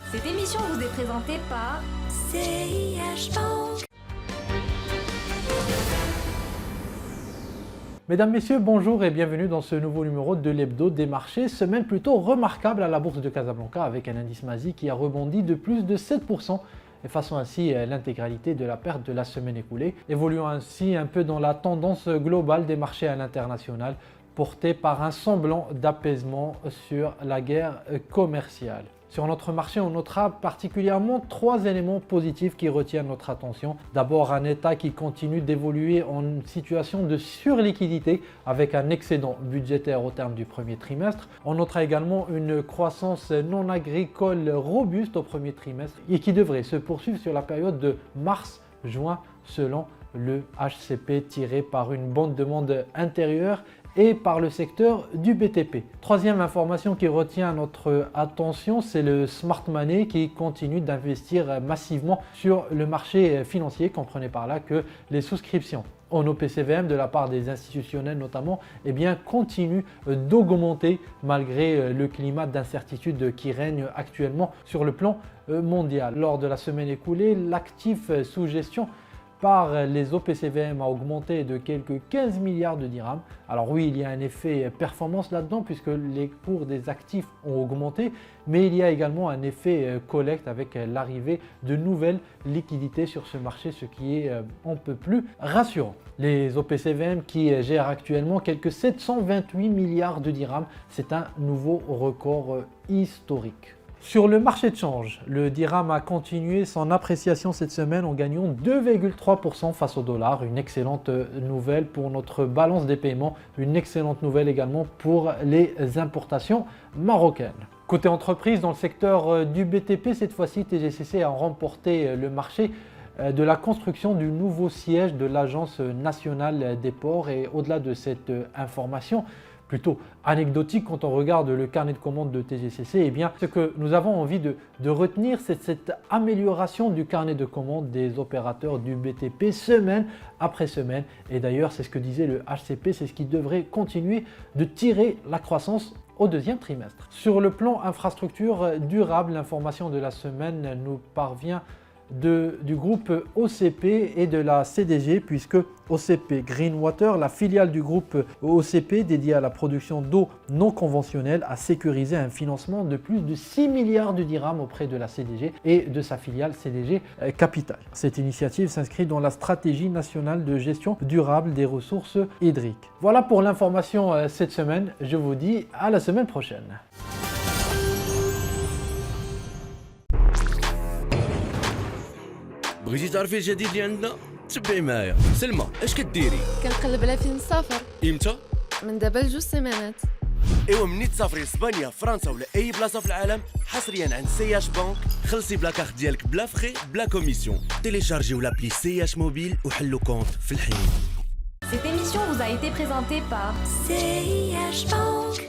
Cette émission vous est présentée par CIH Bank. Mesdames, Messieurs, bonjour et bienvenue dans ce nouveau numéro de l'Hebdo des marchés. Semaine plutôt remarquable à la bourse de Casablanca avec un indice MASI qui a rebondi de plus de 7%, effaçant ainsi l'intégralité de la perte de la semaine écoulée, évoluant ainsi un peu dans la tendance globale des marchés à l'international, portée par un semblant d'apaisement sur la guerre commerciale. Sur notre marché, on notera particulièrement trois éléments positifs qui retiennent notre attention. D'abord, un État qui continue d'évoluer en situation de surliquidité avec un excédent budgétaire au terme du premier trimestre. On notera également une croissance non agricole robuste au premier trimestre et qui devrait se poursuivre sur la période de mars-juin selon le HCP tiré par une bonne demande intérieure et par le secteur du BTP. Troisième information qui retient notre attention, c'est le smart money qui continue d'investir massivement sur le marché financier. Comprenez par là que les souscriptions en OPCVM de la part des institutionnels notamment continuent d'augmenter malgré le climat d'incertitude qui règne actuellement sur le plan mondial. Lors de la semaine écoulée, l'actif sous gestion par les OPCVM a augmenté de quelques 15 milliards de dirhams. Alors oui, il y a un effet performance là-dedans puisque les cours des actifs ont augmenté, mais il y a également un effet collecte avec l'arrivée de nouvelles liquidités sur ce marché, ce qui est un peu plus rassurant. Les OPCVM qui gèrent actuellement quelques 728 milliards de dirhams, c'est un nouveau record historique. Sur le marché de change, le dirham a continué son appréciation cette semaine en gagnant 2,3% face au dollar. Une excellente nouvelle pour notre balance des paiements, une excellente nouvelle également pour les importations marocaines. Côté entreprise, dans le secteur du BTP, cette fois-ci, TGCC a remporté le marché de la construction du nouveau siège de l'Agence nationale des ports. Et au-delà de cette information plutôt anecdotique quand on regarde le carnet de commandes de TGCC, ce que nous avons envie de retenir, c'est cette amélioration du carnet de commandes des opérateurs du BTP semaine après semaine. Et d'ailleurs, c'est ce que disait le HCP, c'est ce qui devrait continuer de tirer la croissance au deuxième trimestre. Sur le plan infrastructure durable, l'information de la semaine nous parvient du groupe OCP et de la CDG, puisque OCP Greenwater, la filiale du groupe OCP dédiée à la production d'eau non conventionnelle, a sécurisé un financement de plus de 6 milliards de dirhams auprès de la CDG et de sa filiale CDG Capital. Cette initiative s'inscrit dans la stratégie nationale de gestion durable des ressources hydriques. Voilà pour l'information cette semaine. Je vous dis à la semaine prochaine. بغيتي تعرفي الجديد اللي عندنا؟ تبعي معايا. سلمى، اش كديري؟ كنقلب على فين نسافر امتى؟ من دابا ل2 سيمانات. ايوا مني تسافري لاسبانيا فرنسا ولا اي بلاصه في العالم حصريا عند سي اش بانك خلصي بلا كارت ديالك بلا فخي بلا كوميسيون. تيليشارجيو لابلي سي اش موبيل وحلوا كونت في الحين. Cette émission vous a été présentée par CIH Bank.